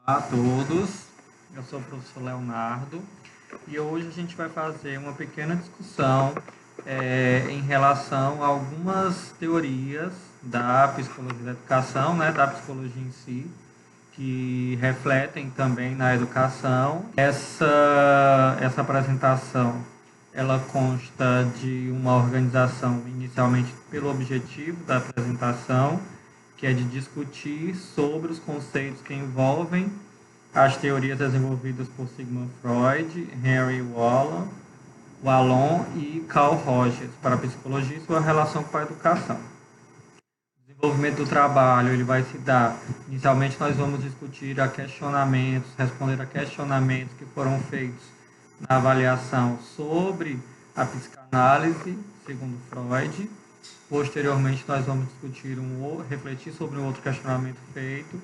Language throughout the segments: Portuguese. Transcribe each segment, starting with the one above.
Olá a todos, eu sou o professor Leonardo e hoje a gente vai fazer uma pequena discussão em relação a algumas teorias da psicologia da educação, da psicologia em si, que refletem também na educação. Essa apresentação ela consta de uma organização inicialmente pelo objetivo da apresentação, que é de discutir sobre os conceitos que envolvem as teorias desenvolvidas por Sigmund Freud, Henry Wallon e Carl Rogers para a psicologia e sua relação com a educação. O desenvolvimento do trabalho ele vai se dar, inicialmente nós vamos discutir responder a questionamentos que foram feitos na avaliação sobre a psicanálise, segundo Freud. Posteriormente, nós vamos refletir sobre um outro questionamento feito,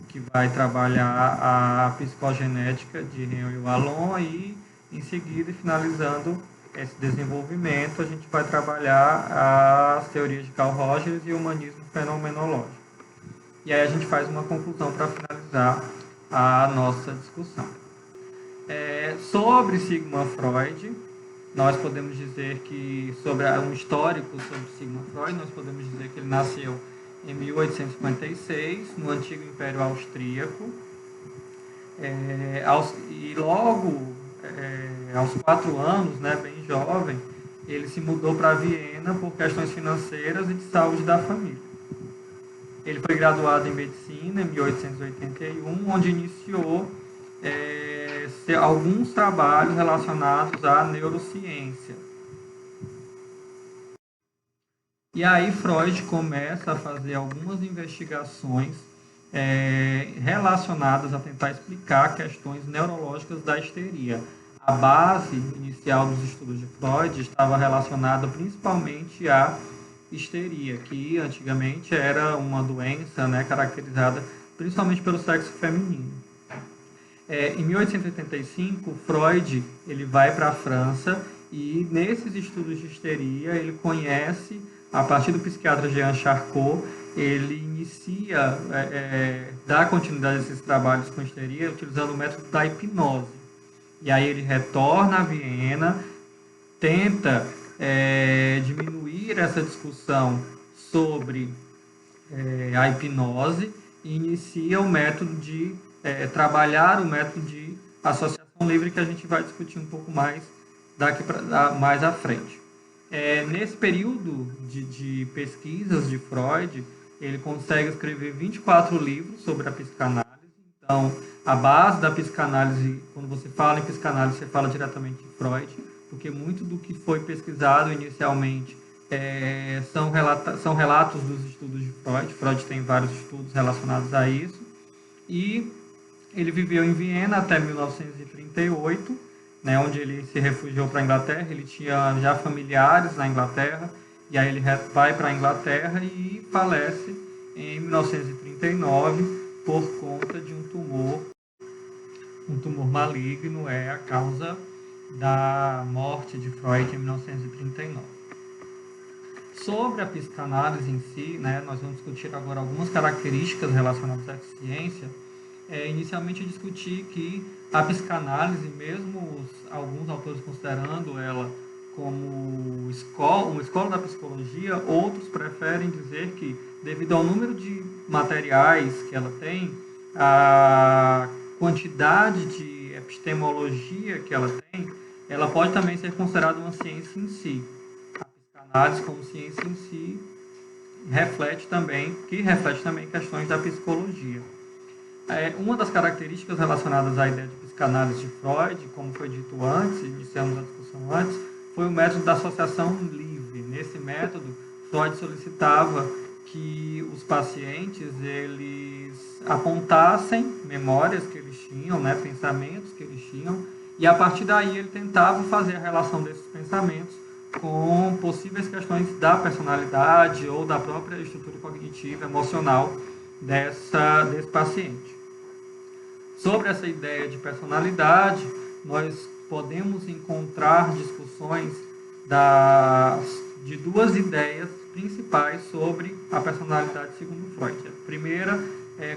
que vai trabalhar a psicogenética de Henry Wallon e, em seguida, finalizando esse desenvolvimento, a gente vai trabalhar as teorias de Carl Rogers e o humanismo fenomenológico. E aí a gente faz uma conclusão para finalizar a nossa discussão. Sobre Sigmund Freud, nós podemos dizer que, sobre um histórico sobre Sigmund Freud, nós podemos dizer que ele nasceu em 1856, no antigo Império Austríaco, e logo aos 4 anos, bem jovem, ele se mudou para Viena por questões financeiras e de saúde da família. Ele foi graduado em medicina em 1881, onde iniciou alguns trabalhos relacionados à neurociência. E aí Freud começa a fazer algumas investigações relacionadas a tentar explicar questões neurológicas da histeria. A base inicial dos estudos de Freud estava relacionada principalmente à histeria, que antigamente era uma doença caracterizada principalmente pelo sexo feminino. Em 1885, Freud ele vai para a França e, nesses estudos de histeria, ele conhece, a partir do psiquiatra Jean Charcot, ele inicia, dá continuidade a esses trabalhos com histeria, utilizando o método da hipnose. E aí ele retorna a Viena, tenta diminuir essa discussão sobre a hipnose e inicia o método de trabalhar o método de associação livre, que a gente vai discutir um pouco mais mais à frente. Nesse período de pesquisas de Freud, ele consegue escrever 24 livros sobre a psicanálise. Então, a base da psicanálise, quando você fala em psicanálise, você fala diretamente de Freud, porque muito do que foi pesquisado inicialmente são relatos dos estudos de Freud. Freud tem vários estudos relacionados a isso. E ele viveu em Viena até 1938, onde ele se refugiou para a Inglaterra. Ele tinha já familiares na Inglaterra, e aí ele vai para a Inglaterra e falece em 1939 por conta de um tumor maligno, a causa da morte de Freud em 1939. Sobre a psicanálise em si, nós vamos discutir agora algumas características relacionadas à ciência. Inicialmente discutir que a psicanálise, mesmo alguns autores considerando ela como uma escola da psicologia, outros preferem dizer que, devido ao número de materiais que ela tem, a quantidade de epistemologia que ela tem, ela pode também ser considerada uma ciência em si. A psicanálise, como ciência em si, reflete também questões da psicologia. Uma das características relacionadas à ideia de psicanálise de Freud, como foi dito antes, iniciamos a discussão antes, foi o método da associação livre. Nesse método, Freud solicitava que os pacientes eles apontassem memórias que eles tinham, pensamentos que eles tinham, e a partir daí ele tentava fazer a relação desses pensamentos com possíveis questões da personalidade ou da própria estrutura cognitiva, emocional desse paciente. Sobre essa ideia de personalidade, nós podemos encontrar discussões de duas ideias principais sobre a personalidade segundo Freud. A primeira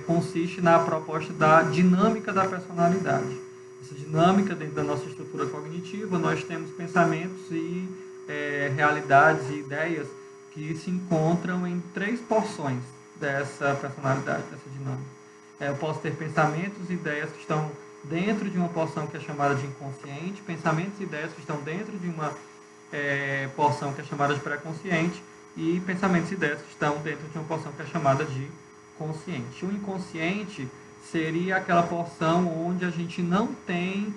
consiste na proposta da dinâmica da personalidade. Essa dinâmica dentro da nossa estrutura cognitiva, nós temos pensamentos e realidades e ideias que se encontram em 3 porções dessa personalidade, dessa dinâmica. Eu posso ter pensamentos e ideias que estão dentro de uma porção que é chamada de inconsciente, pensamentos e ideias que estão dentro de uma porção que é chamada de pré-consciente, e pensamentos e ideias que estão dentro de uma porção que é chamada de consciente. O inconsciente seria aquela porção onde a gente não tem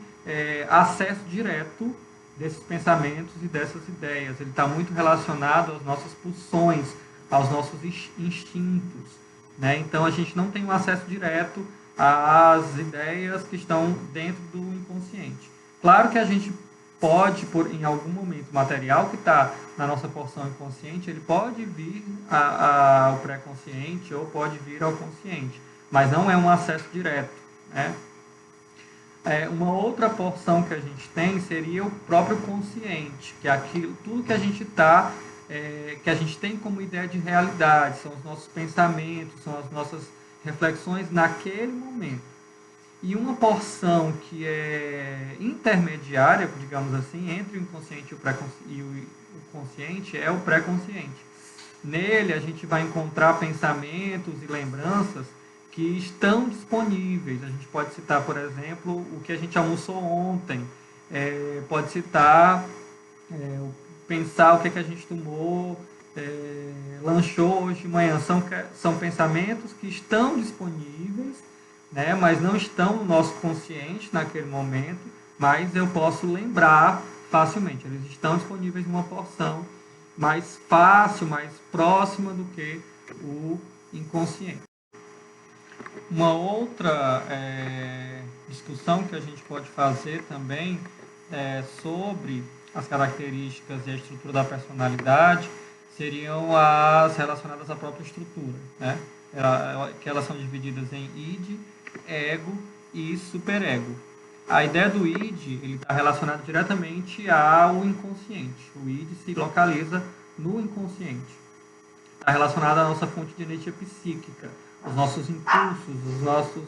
acesso direto desses pensamentos e dessas ideias. Ele está muito relacionado às nossas pulsões, aos nossos instintos, né? Então a gente não tem um acesso direto às ideias que estão dentro do inconsciente. Claro que a gente pode, em algum momento, o material que está na nossa porção inconsciente, ele pode vir ao pré-consciente ou pode vir ao consciente, mas não é um acesso direto, né? Uma outra porção que a gente tem seria o próprio consciente, que é aquilo, tudo que a gente que a gente tem como ideia de realidade, são os nossos pensamentos, são as nossas reflexões naquele momento. E uma porção que é intermediária, digamos assim, entre o inconsciente e o consciente é o pré-consciente. Nele a gente vai encontrar pensamentos e lembranças que estão disponíveis. A gente pode citar, por exemplo, o que a gente almoçou ontem, pode citar, pensar o que a gente tomou, lanchou hoje de manhã. São pensamentos que estão disponíveis, né, mas não estão no nosso consciente naquele momento, mas eu posso lembrar facilmente. Eles estão disponíveis em uma porção mais fácil, mais próxima do que o inconsciente. Uma outra discussão que a gente pode fazer também sobre as características e a estrutura da personalidade seriam as relacionadas à própria estrutura, né? Que elas são divididas em id, ego e superego. A ideia do id está relacionado diretamente ao inconsciente. O id se localiza no inconsciente. Está relacionado à nossa fonte de energia psíquica, os nossos impulsos, os nossos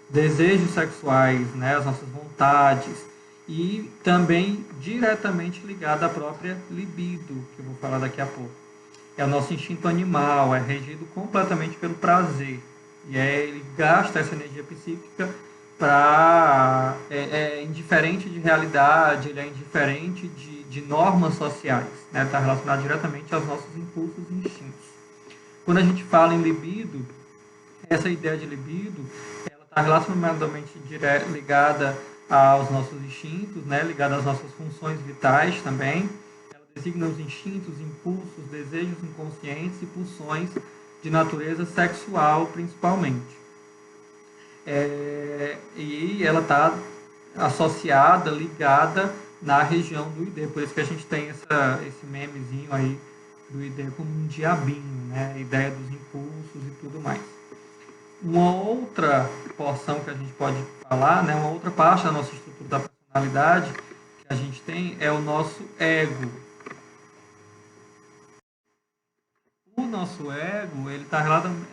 desejos sexuais, né, as nossas vontades, e também diretamente ligado à própria libido, que eu vou falar daqui a pouco. É o nosso instinto animal, é regido completamente pelo prazer, e ele gasta essa energia psíquica para indiferente de realidade, ele é indiferente de normas sociais, né? Está relacionado diretamente aos nossos impulsos e instintos. Quando a gente fala em libido, essa ideia de libido, ela está relacionadamente ligada aos nossos instintos, né? Ligada às nossas funções vitais também. Ela designa os instintos, impulsos, desejos inconscientes e pulsões de natureza sexual, principalmente. E ela está associada, ligada na região do ID. Por isso que a gente tem esse memezinho aí do ID como um diabinho, né? A ideia dos impulsos e tudo mais. Uma outra porção que a gente pode falar, né? Uma outra parte da nossa estrutura da personalidade que a gente tem é o nosso ego. O nosso ego, ele está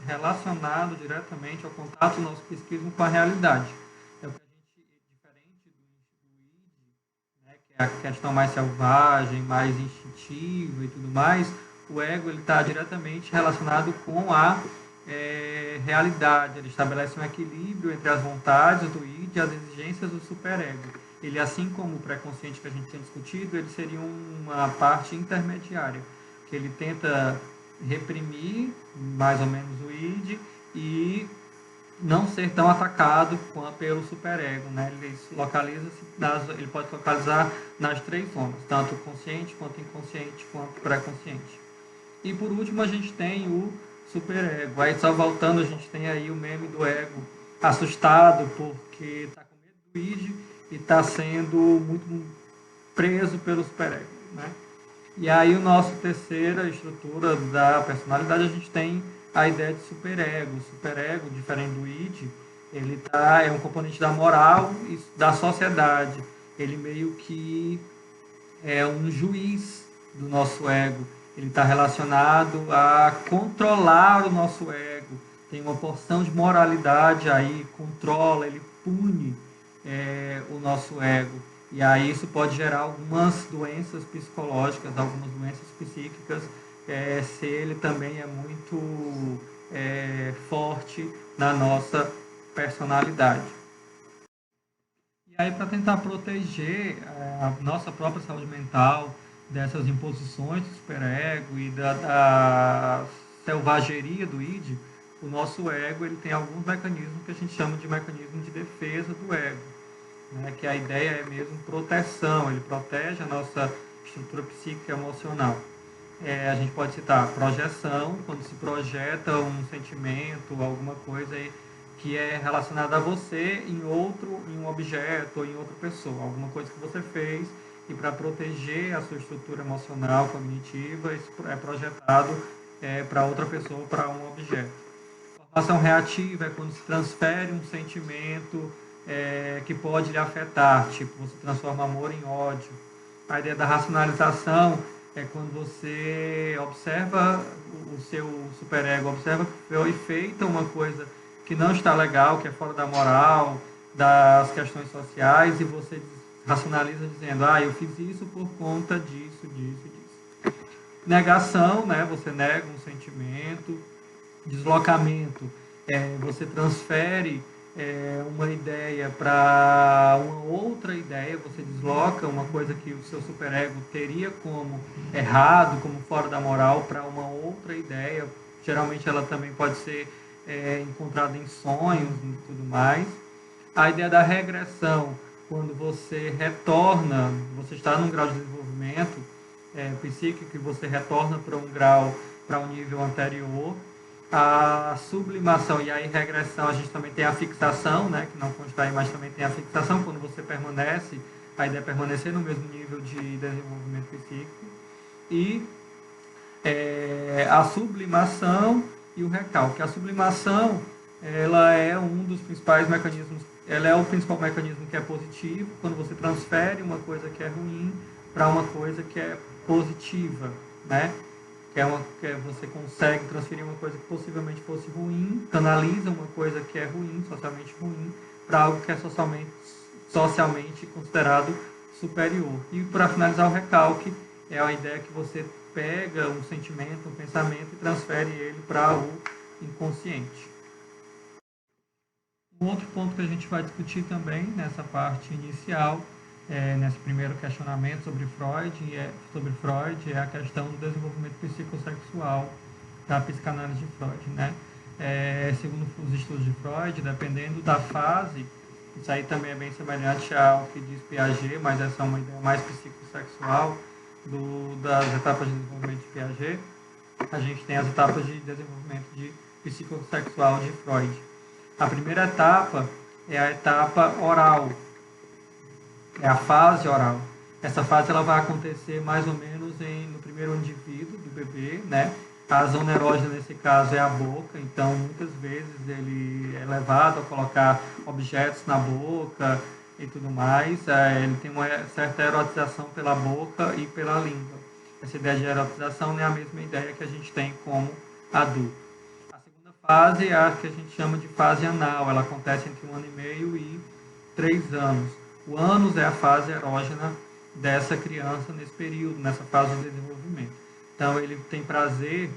relacionado diretamente ao contato do nosso psiquismo com a realidade. É o que a gente, diferente do id, né, que é a questão mais selvagem, mais instintiva e tudo mais, o ego está diretamente relacionado com a realidade. Ele estabelece um equilíbrio entre as vontades do id e as exigências do superego. Ele, assim como o pré-consciente que a gente tinha discutido, ele seria uma parte intermediária, que ele tenta reprimir mais ou menos o id e não ser tão atacado pelo superego, né? Ele pode se localizar nas 3 zonas, tanto consciente, quanto inconsciente, quanto pré-consciente. E por último a gente tem o superego. Aí só voltando, a gente tem aí o meme do ego assustado porque está com medo do id e está sendo muito preso pelo superego, né? E aí, a nossa terceira estrutura da personalidade, a gente tem a ideia de superego. O superego, diferente do id, ele é um componente da moral e da sociedade. Ele meio que é um juiz do nosso ego. Ele está relacionado a controlar o nosso ego, tem uma porção de moralidade aí, controla, ele pune o nosso ego. E aí isso pode gerar algumas doenças psicológicas, algumas doenças psíquicas, se ele também é muito forte na nossa personalidade. E aí, para tentar proteger a nossa própria saúde mental dessas imposições do superego e da selvageria do id, o nosso ego ele tem alguns mecanismos que a gente chama de mecanismo de defesa do ego, né? Que a ideia é mesmo proteção, ele protege a nossa estrutura psíquica e emocional. A gente pode citar projeção, quando se projeta um sentimento, alguma coisa que é relacionada a você em um objeto ou em outra pessoa, alguma coisa que você fez e para proteger a sua estrutura emocional, cognitiva, isso é projetado para outra pessoa, para um objeto. Formação reativa é quando se transfere um sentimento que pode lhe afetar, tipo, você transforma amor em ódio. A ideia da racionalização é quando você observa o seu superego, observa que foi feita uma coisa que não está legal, que é fora da moral, das questões sociais, e você racionaliza dizendo, eu fiz isso por conta disso, disso, disso. Negação, né? Você nega um sentimento. Deslocamento, você transfere uma ideia para uma outra ideia, você desloca uma coisa que o seu superego teria como errado, como fora da moral, para uma outra ideia. Geralmente ela também pode ser encontrada em sonhos e tudo mais. A ideia da regressão, quando você retorna, você está num grau de desenvolvimento psíquico e você retorna para um grau, para um nível anterior. A sublimação e a regressão, a gente também tem a fixação, né, que não consta aí, mas também tem a fixação, quando você permanece, a ideia é permanecer no mesmo nível de desenvolvimento psíquico. E a sublimação e o recalque. A sublimação, ela é um dos principais mecanismos, ela é o principal mecanismo que é positivo, quando você transfere uma coisa que é ruim para uma coisa que é positiva, né? Que você consegue transferir uma coisa que possivelmente fosse ruim, canaliza uma coisa que é ruim, socialmente ruim, para algo que é socialmente considerado superior. E para finalizar, o recalque é a ideia que você pega um sentimento, um pensamento e transfere ele para o inconsciente. Um outro ponto que a gente vai discutir também nessa parte inicial, nesse primeiro questionamento sobre Freud, é a questão do desenvolvimento psicossexual da psicanálise de Freud, né? Segundo os estudos de Freud, dependendo da fase, isso aí também é bem semelhante ao que diz Piaget, mas essa é uma ideia mais psicossexual das etapas de desenvolvimento de Piaget. A gente tem as etapas de desenvolvimento de psicossexual de Freud. A primeira etapa é a etapa oral, é a fase oral. Essa fase ela vai acontecer mais ou menos no primeiro indivíduo do bebê, né? A zona erógena nesse caso é a boca, então muitas vezes ele é levado a colocar objetos na boca e tudo mais. Ele tem uma certa erotização pela boca e pela língua. Essa ideia de erotização não é a mesma ideia que a gente tem como adulto. A segunda fase é a que a gente chama de fase anal, ela acontece entre 1 ano e meio e 3 anos. O ânus é a fase erógena dessa criança nesse período, nessa fase de desenvolvimento. Então, ele tem prazer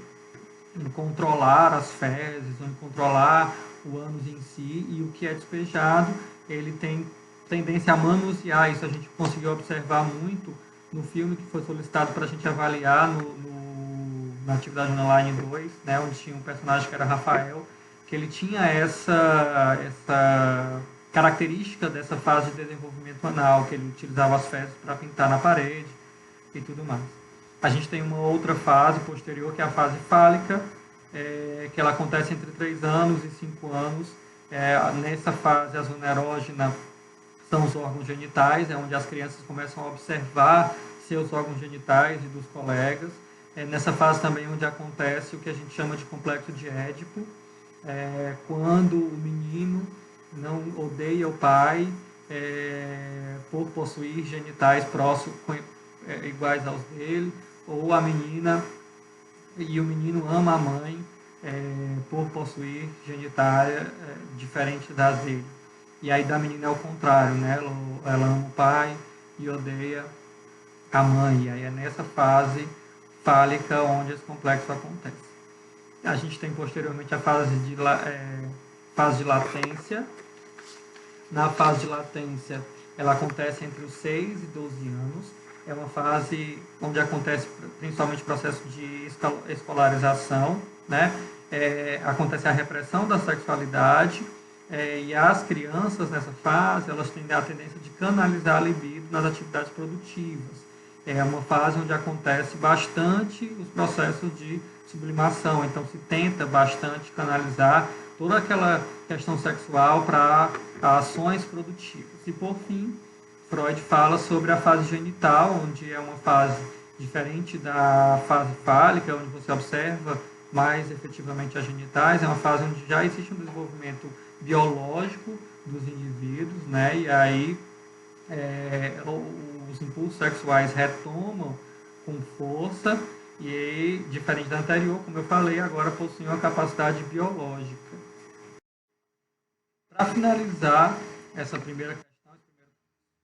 em controlar as fezes, em controlar o ânus em si, e o que é despejado, ele tem tendência a manusear. Isso a gente conseguiu observar muito no filme que foi solicitado para a gente avaliar na atividade online 2, né, onde tinha um personagem que era Rafael, que ele tinha essa característica dessa fase de desenvolvimento anal, que ele utilizava as fezes para pintar na parede e tudo mais. A gente tem uma outra fase posterior, que é a fase fálica, que ela acontece entre 3 anos e 5 anos. Nessa fase, a zona erógena são os órgãos genitais, é onde as crianças começam a observar seus órgãos genitais e dos colegas. Nessa fase também onde acontece o que a gente chama de complexo de Édipo, quando o menino não odeia o pai por possuir genitais próximos, iguais aos dele, ou a menina e o menino ama a mãe por possuir genitália diferente das dele. E aí da menina é o contrário, né? Ela ama o pai e odeia a mãe. E aí é nessa fase fálica onde esse complexo acontece. A gente tem posteriormente a fase de latência. Na fase de latência, ela acontece entre os 6 e 12 anos. É uma fase onde acontece principalmente o processo de escolarização, né? Acontece a repressão da sexualidade, e as crianças nessa fase, elas têm a tendência de canalizar a libido nas atividades produtivas. É uma fase onde acontece bastante os processos de sublimação, então se tenta bastante canalizar toda aquela questão sexual para ações produtivas. E por fim, Freud fala sobre a fase genital, onde é uma fase diferente da fase fálica, onde você observa mais efetivamente as genitais, é uma fase onde já existe um desenvolvimento biológico dos indivíduos, né? E aí os impulsos sexuais retomam com força e, diferente da anterior, como eu falei, agora possuem uma capacidade biológica. Para finalizar essa primeira questão, essa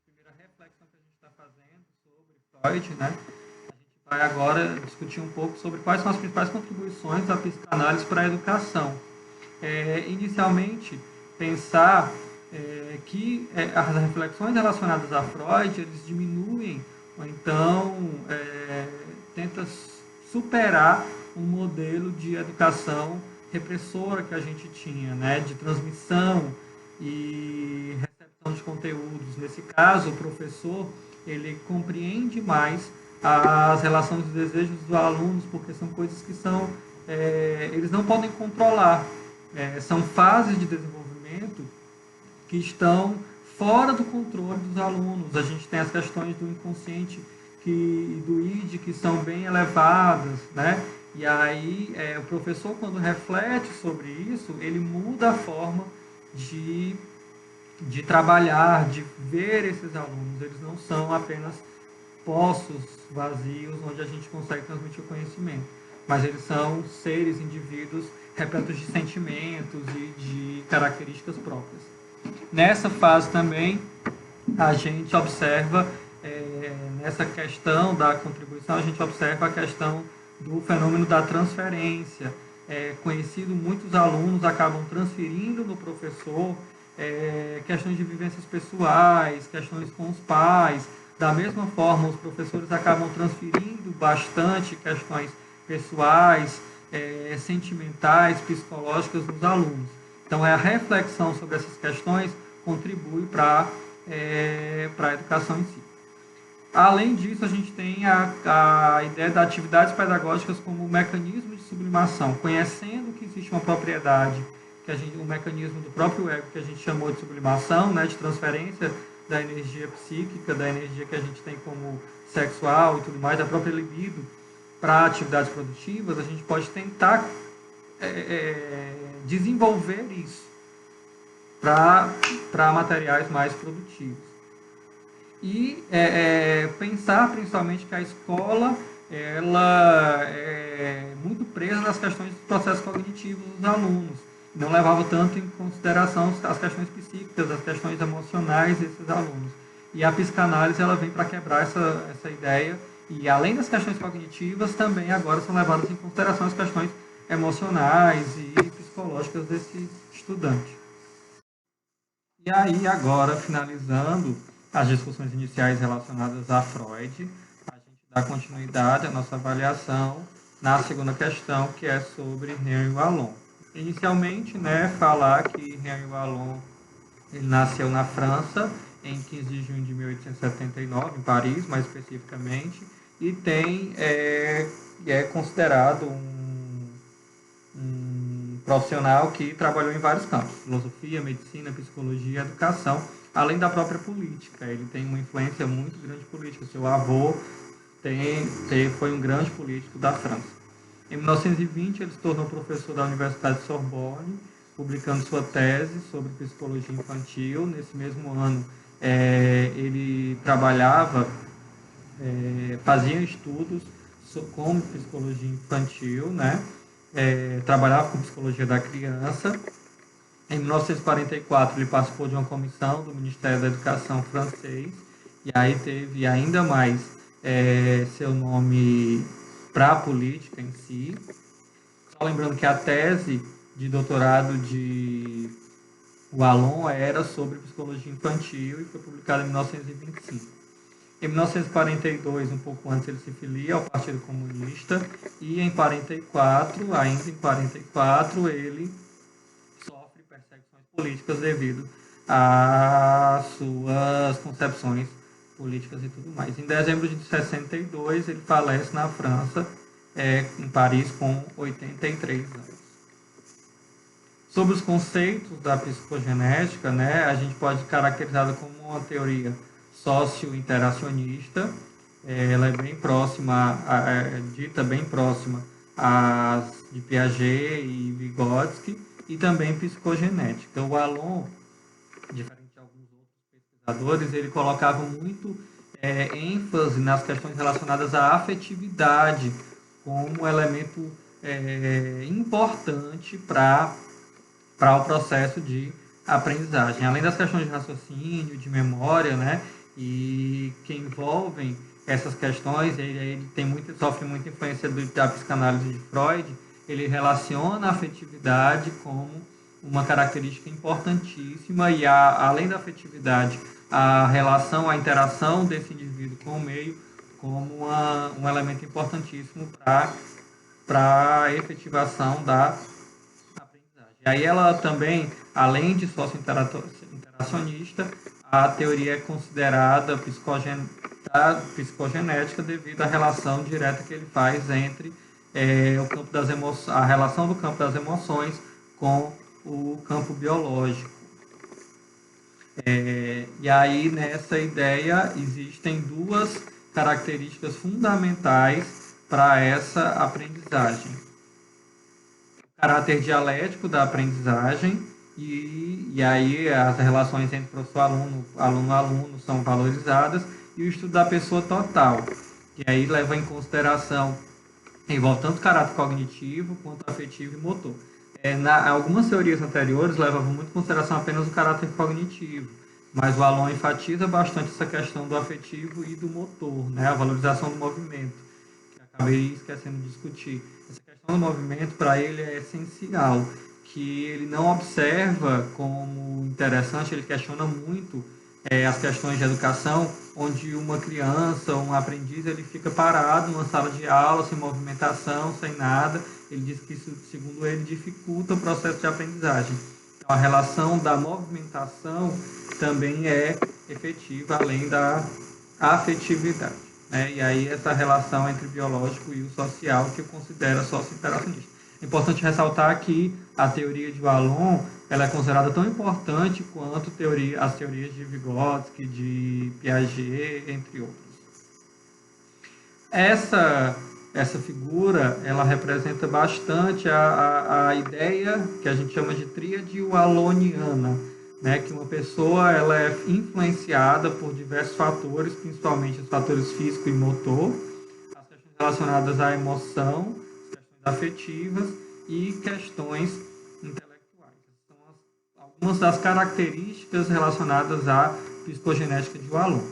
primeira reflexão que a gente está fazendo sobre Freud, né? A gente vai agora discutir um pouco sobre quais são as principais contribuições da psicanálise para a educação. Inicialmente, pensar que as reflexões relacionadas a Freud, eles diminuem, ou então tenta superar um modelo de educação repressora que a gente tinha, né, de transmissão e recepção de conteúdos. Nesse caso, o professor, ele compreende mais as relações dos desejos dos alunos, porque são coisas que eles não podem controlar. São fases de desenvolvimento que estão fora do controle dos alunos. A gente tem as questões do inconsciente e do id que são bem elevadas, né? E aí o professor, quando reflete sobre isso, ele muda a forma de trabalhar, de ver esses alunos. Eles não são apenas poços vazios onde a gente consegue transmitir o conhecimento, mas eles são seres, indivíduos repletos de sentimentos e de características próprias. Nessa fase também, a gente observa, nessa questão da contribuição, a gente observa a questão do fenômeno da transferência. Conhecido, muitos alunos acabam transferindo no professor questões de vivências pessoais, questões com os pais. Da mesma forma, os professores acabam transferindo bastante questões pessoais, sentimentais, psicológicas dos alunos. Então, a reflexão sobre essas questões contribui para a educação em si. Além disso, a gente tem a ideia das atividades pedagógicas como um mecanismo de sublimação, conhecendo que existe uma propriedade, o mecanismo do próprio ego, que a gente chamou de sublimação, né, de transferência da energia psíquica, da energia que a gente tem como sexual e tudo mais, da própria libido, para atividades produtivas. A gente pode tentar desenvolver isso para materiais mais produtivos. E pensar principalmente que a escola ela é muito presa nas questões dos processos cognitivos dos alunos, não levava tanto em consideração as questões psíquicas, as questões emocionais desses alunos. E a psicanálise ela vem para quebrar essa ideia, e além das questões cognitivas, também agora são levadas em consideração as questões emocionais e psicológicas desse estudante. E aí, agora, finalizando as discussões iniciais relacionadas a Freud, a gente dá continuidade à nossa avaliação na segunda questão, que é sobre Henry Wallon. Inicialmente, falar que Henry Wallon ele nasceu na França em 15 de junho de 1879, em Paris, mais especificamente, e é considerado um profissional que trabalhou em vários campos: filosofia, medicina, psicologia, educação, além da própria política. Ele tem uma influência muito grande política. Seu avô foi um grande político da França. Em 1920, ele se tornou professor da Universidade de Sorbonne, publicando sua tese sobre psicologia infantil. Nesse mesmo ano, ele trabalhava, fazia estudos com psicologia infantil, né? trabalhava com psicologia da criança. Em 1944, ele participou de uma comissão do Ministério da Educação francês, e aí teve ainda mais seu nome para a política em si. Só lembrando que a tese de doutorado de Wallon era sobre psicologia infantil e foi publicada em 1925. Em 1942, um pouco antes, ele se filia ao Partido Comunista e em 44, ainda em 44, ele sofre perseguições políticas devido às suas concepções políticas e tudo mais. Em dezembro de 62, ele falece na França, em Paris, com 83 anos. Sobre os conceitos da psicogenética, né, a gente pode caracterizá-la como uma teoria socio-interacionista. Ela é bem próxima, dita bem próxima às de Piaget e Vygotsky, e também psicogenética. O Wallon, diferente de alguns outros pesquisadores, ele colocava muito ênfase nas questões relacionadas à afetividade como elemento importante para o processo de aprendizagem. Além das questões de raciocínio, de memória, né, e que envolvem essas questões, ele sofre muita influência da psicanálise de Freud. Ele relaciona a afetividade como uma característica importantíssima e, além da afetividade, a relação, a interação desse indivíduo com o meio como um elemento importantíssimo para a efetivação da aprendizagem. E aí ela também, além de socio-interacionista, a teoria é considerada psicogenética devido à relação direta que ele faz entre o campo das a relação do campo das emoções com o campo biológico. E aí, nessa ideia, existem duas características fundamentais para essa aprendizagem. O caráter dialético da aprendizagem, e aí as relações entre professor-aluno, aluno-aluno são valorizadas, e o estudo da pessoa total, que aí leva em consideração, envolve tanto o caráter cognitivo quanto afetivo e motor. Algumas teorias anteriores levavam muito em consideração apenas o caráter cognitivo, mas o Wallon enfatiza bastante essa questão do afetivo e do motor, né? A valorização do movimento, que acabei esquecendo de discutir. Essa questão do movimento, para ele, é essencial, que ele não observa como interessante, ele questiona muito as questões de educação, onde uma criança, um aprendiz, ele fica parado numa sala de aula, sem movimentação, sem nada. Ele diz que isso, segundo ele, dificulta o processo de aprendizagem. Então, a relação da movimentação também é efetiva, além da afetividade, né? E aí essa relação entre o biológico e o social, que eu considero socio-interacionista. É importante ressaltar que a teoria de Wallon, ela é considerada tão importante quanto as teorias de Vygotsky, de Piaget, entre outros. Essa figura, ela representa bastante a ideia que a gente chama de tríade walloniana, né? Que uma pessoa ela é influenciada por diversos fatores, principalmente os fatores físico e motor, as questões relacionadas à emoção, as questões afetivas e questões intelectuais. São algumas das características relacionadas à psicogenética de Wallon.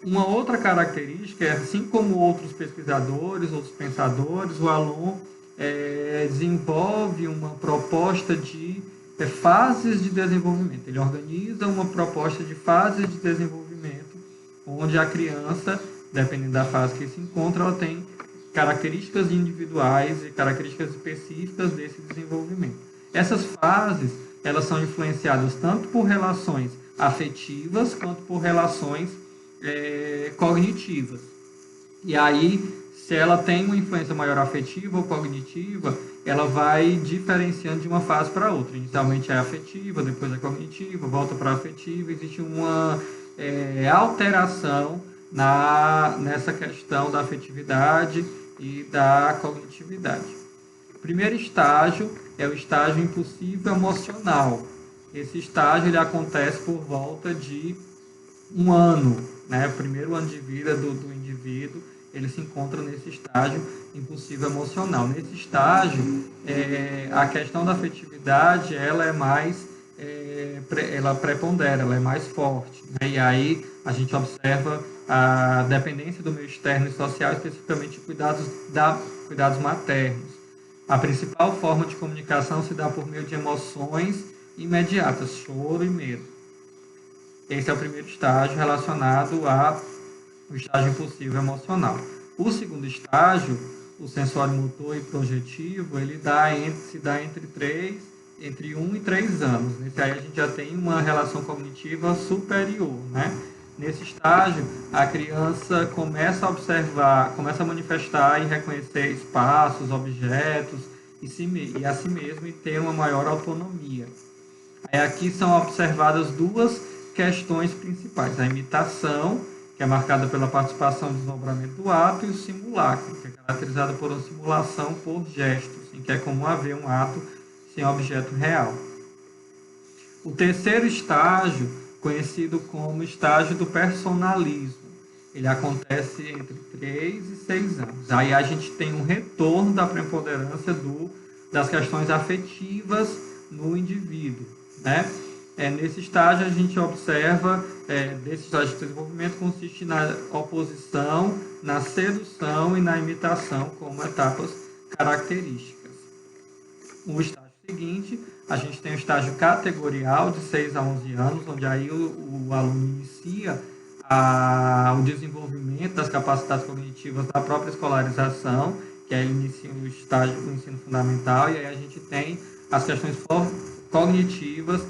Uma outra característica é, assim como outros pesquisadores, outros pensadores, o Wallon desenvolve uma proposta de fases de desenvolvimento. Ele organiza uma proposta de fases de desenvolvimento, onde a criança, dependendo da fase que se encontra, ela tem características individuais e características específicas desse desenvolvimento. Essas fases, elas são influenciadas tanto por relações afetivas quanto por relações cognitivas. E aí, se ela tem uma influência maior afetiva ou cognitiva, ela vai diferenciando de uma fase para outra. Inicialmente é afetiva, depois é cognitiva, volta para afetiva. Existe uma alteração nessa questão da afetividade e da cognitividade. O primeiro estágio é o estágio impulsivo emocional. Esse estágio ele acontece por volta de um ano, né? O primeiro ano de vida do indivíduo, ele se encontra nesse estágio impulsivo emocional. Nesse estágio, a questão da afetividade, ela é mais, ela prepondera, ela é mais forte, né? E aí a gente observa a dependência do meio externo e social, especificamente cuidados maternos. A principal forma de comunicação se dá por meio de emoções imediatas, choro e medo. Esse é o primeiro estágio relacionado ao estágio impulsivo emocional. O segundo estágio, o sensório motor e projetivo, ele se dá entre 1 e 3 anos. Nesse aí a gente já tem uma relação cognitiva superior, né? Nesse estágio, a criança começa a observar, começa a manifestar e reconhecer espaços, objetos e a si mesmo e ter uma maior autonomia. Aí aqui são observadas duas questões principais: a imitação, que é marcada pela participação e desdobramento do ato, e o simulacro, que é caracterizado por uma simulação por gestos, em que é comum haver um ato sem objeto real. O terceiro estágio, conhecido como estágio do personalismo, ele acontece entre 3 e 6 anos. Aí a gente tem um retorno da preponderância das questões afetivas no indivíduo, né? Nesse estágio a gente observa, desse estágio de desenvolvimento, consiste na oposição, na sedução e na imitação como etapas características. O estágio seguinte, a gente tem o estágio categorial de 6 a 11 anos, onde aí o aluno inicia o desenvolvimento das capacidades cognitivas da própria escolarização, que aí ele inicia o estágio do ensino fundamental, e aí a gente tem as questões cognitivas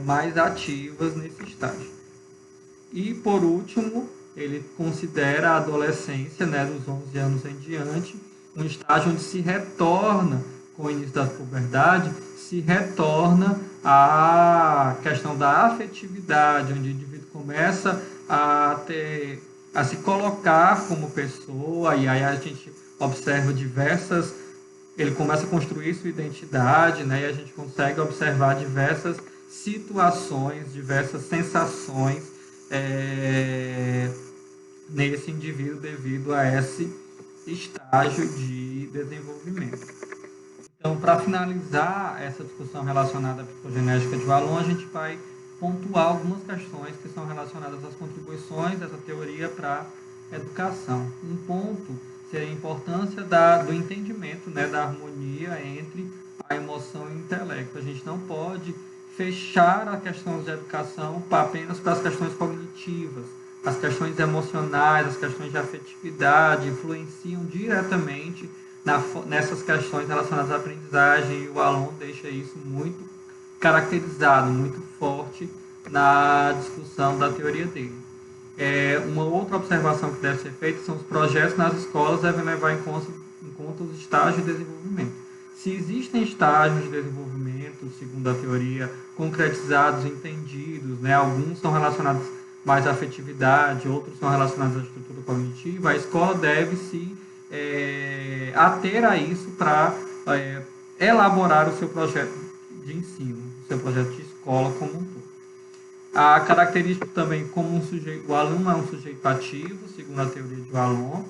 mais ativas nesse estágio. E, por último, ele considera a adolescência, né, dos 11 anos em diante, um estágio onde se retorna, com o início da puberdade, se retorna à questão da afetividade, onde o indivíduo começa a se colocar como pessoa, e aí a gente observa ele começa a construir sua identidade, né, e a gente consegue observar diversas situações, diversas sensações nesse indivíduo devido a esse estágio de desenvolvimento. Então, para finalizar essa discussão relacionada à psicogenética de Vallon, a gente vai pontuar algumas questões que são relacionadas às contribuições dessa teoria para a educação. Um ponto seria a importância do entendimento, né, da harmonia entre a emoção e o intelecto. A gente não pode fechar a questão de educação apenas para as questões cognitivas. As questões emocionais, as questões de afetividade influenciam diretamente nessas questões relacionadas à aprendizagem, e o Vallon deixa isso muito caracterizado, muito forte na discussão da teoria dele. Uma outra observação que deve ser feita são os projetos nas escolas devem levar em conta os estágios de desenvolvimento. Se existem estágios de desenvolvimento, segundo a teoria, concretizados, entendidos, né, alguns são relacionados mais à afetividade, outros são relacionados à estrutura cognitiva, a escola deve se ater a isso para elaborar o seu projeto de ensino, o seu projeto de escola como um todo. A característica também como o aluno é um sujeito ativo, segundo a teoria de Vallon.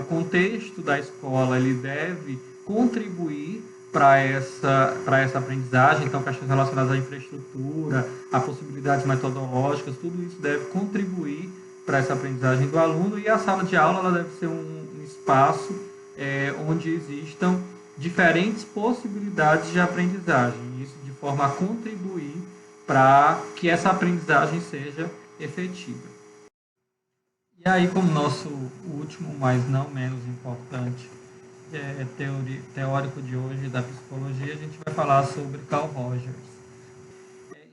O contexto da escola ele deve contribuir para essa aprendizagem, então questões relacionadas à infraestrutura, a possibilidades metodológicas, tudo isso deve contribuir para essa aprendizagem do aluno, e a sala de aula ela deve ser um espaço onde existam diferentes possibilidades de aprendizagem, isso de forma a contribuir para que essa aprendizagem seja efetiva. E aí, como nosso último, mas não menos importante, teórico de hoje da psicologia, a gente vai falar sobre Carl Rogers.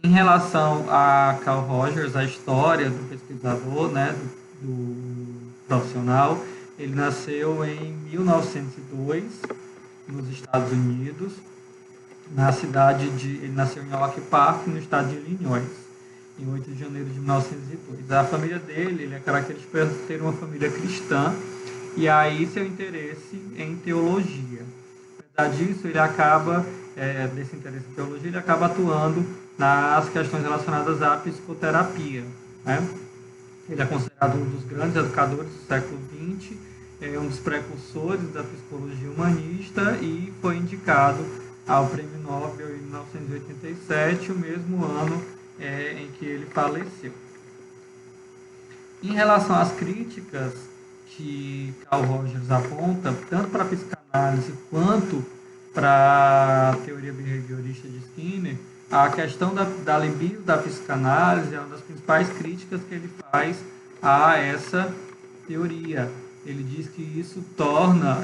Em relação a Carl Rogers, a história do pesquisador, né, do profissional, ele nasceu em 1902, nos Estados Unidos, ele nasceu em Oak Park, no estado de Illinois, em 8 de janeiro de 1902. A família dele, ele é característico por ter uma família cristã, e aí seu interesse em teologia. Apesar disso, ele acaba, desse interesse em teologia, ele acaba atuando nas questões relacionadas à psicoterapia, né? Ele é considerado um dos grandes educadores do século XX, é um dos precursores da psicologia humanista e foi indicado ao Prêmio Nobel em 1987, o mesmo ano em que ele faleceu. Em relação às críticas que Carl Rogers aponta, tanto para a psicanálise quanto para a teoria behaviorista de Skinner, a questão da libido da psicanálise é uma das principais críticas que ele faz a essa teoria. Ele diz que isso torna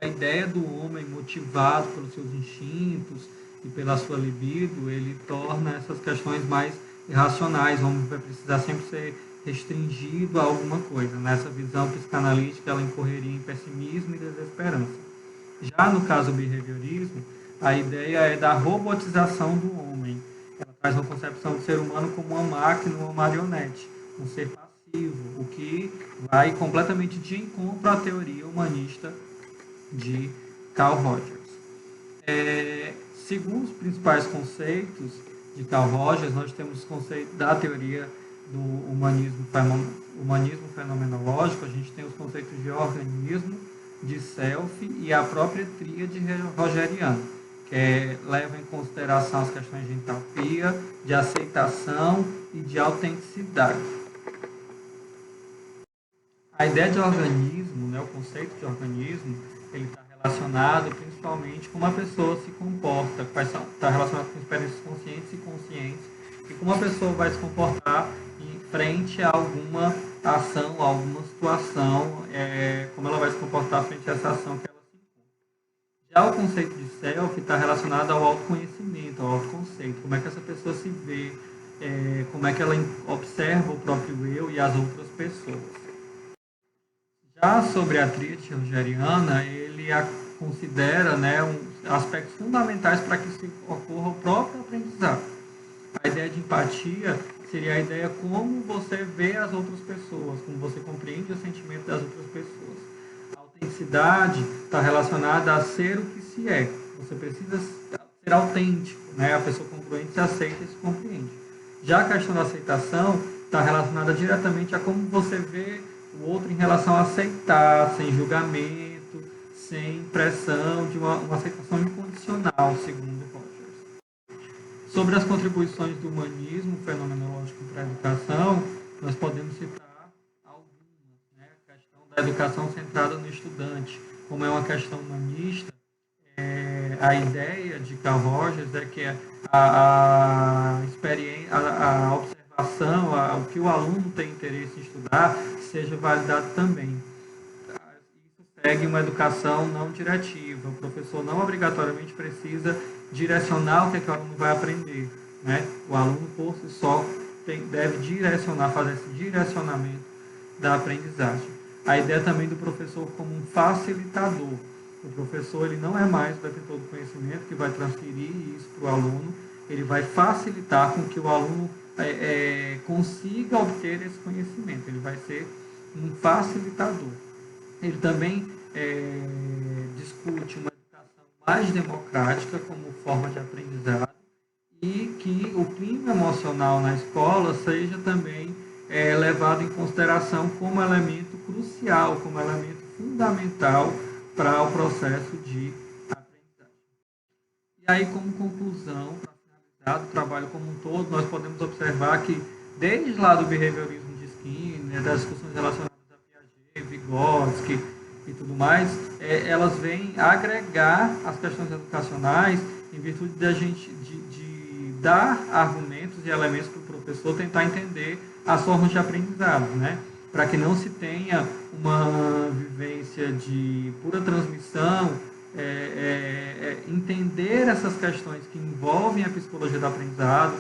a ideia do homem motivado pelos seus instintos e pela sua libido, ele torna essas questões mais irracionais. O homem vai precisar sempre ser restringido a alguma coisa. Nessa visão psicanalítica, ela incorreria em pessimismo e desesperança. Já no caso do behaviorismo, a ideia é da robotização do homem. Ela traz uma concepção do ser humano como uma máquina, uma marionete, um ser passivo, o que vai completamente de encontro à teoria humanista de Carl Rogers. Segundo os principais conceitos de Carl Rogers, nós temos o conceito da teoria do humanismo fenomenológico, a gente tem os conceitos de organismo, de self e a própria tríade rogeriana, que leva em consideração as questões de entalpia, de aceitação e de autenticidade. A ideia de organismo, né, o conceito de organismo, ele está relacionado principalmente com como a pessoa se comporta, está relacionado com experiências conscientes e inconscientes, e como a pessoa vai se comportar em frente a alguma ação, a alguma situação, como ela vai se comportar frente a essa ação que ela se encontra. Já o conceito de self está relacionado ao autoconhecimento, ao autoconceito, como é que essa pessoa se vê, como é que ela observa o próprio eu e as outras pessoas. Já sobre a tríade rogeriana, ele a considera, né, aspectos fundamentais para que se ocorra o próprio aprendizado. A ideia de empatia seria a ideia como você vê as outras pessoas, como você compreende o sentimento das outras pessoas. A autenticidade está relacionada a ser o que se é. Você precisa ser autêntico, né? A pessoa congruente se aceita e se compreende. Já a questão da aceitação está relacionada diretamente a como você vê o outro em relação a aceitar, sem julgamento, sem pressão, de uma aceitação incondicional, segundo Rogers. Sobre as contribuições do humanismo fenomenológico para a educação, nós podemos citar algumas, né? A questão da educação centrada no estudante, como é uma questão humanista, a ideia de Carl Rogers é que a observação, o que o aluno tem interesse em estudar, seja validado também. Isso segue uma educação não diretiva. O professor não obrigatoriamente precisa direcionar o que o aluno vai aprender, né? O aluno, por si só, deve fazer esse direcionamento da aprendizagem. A ideia também do professor como um facilitador. O professor ele não é mais o detentor do conhecimento que vai transferir isso para o aluno, ele vai facilitar com que o aluno consiga obter esse conhecimento, ele vai ser um facilitador. Ele também discute uma educação mais democrática como forma de aprendizado e que o clima emocional na escola seja também levado em consideração como elemento crucial, como elemento fundamental para o processo de aprendizagem. E aí, como conclusão, para finalizar do trabalho como um todo, nós podemos observar que, desde lá do behaviorismo de Skinner, das discussões relacionadas a Piaget, Vygotsky e tudo mais, elas vêm agregar as questões educacionais em virtude de dar argumentos e elementos para o professor tentar entender as formas de aprendizado, né? Para que não se tenha uma vivência de pura transmissão, entender essas questões que envolvem a psicologia do aprendizado,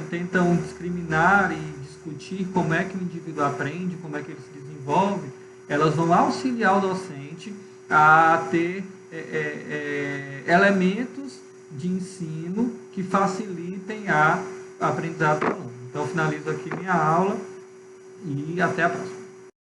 tentam discriminar e discutir como é que o indivíduo aprende, como é que ele se desenvolve, elas vão auxiliar o docente a ter elementos de ensino que facilitem a aprendizado do aluno. Então, finalizo aqui minha aula. E até a próxima.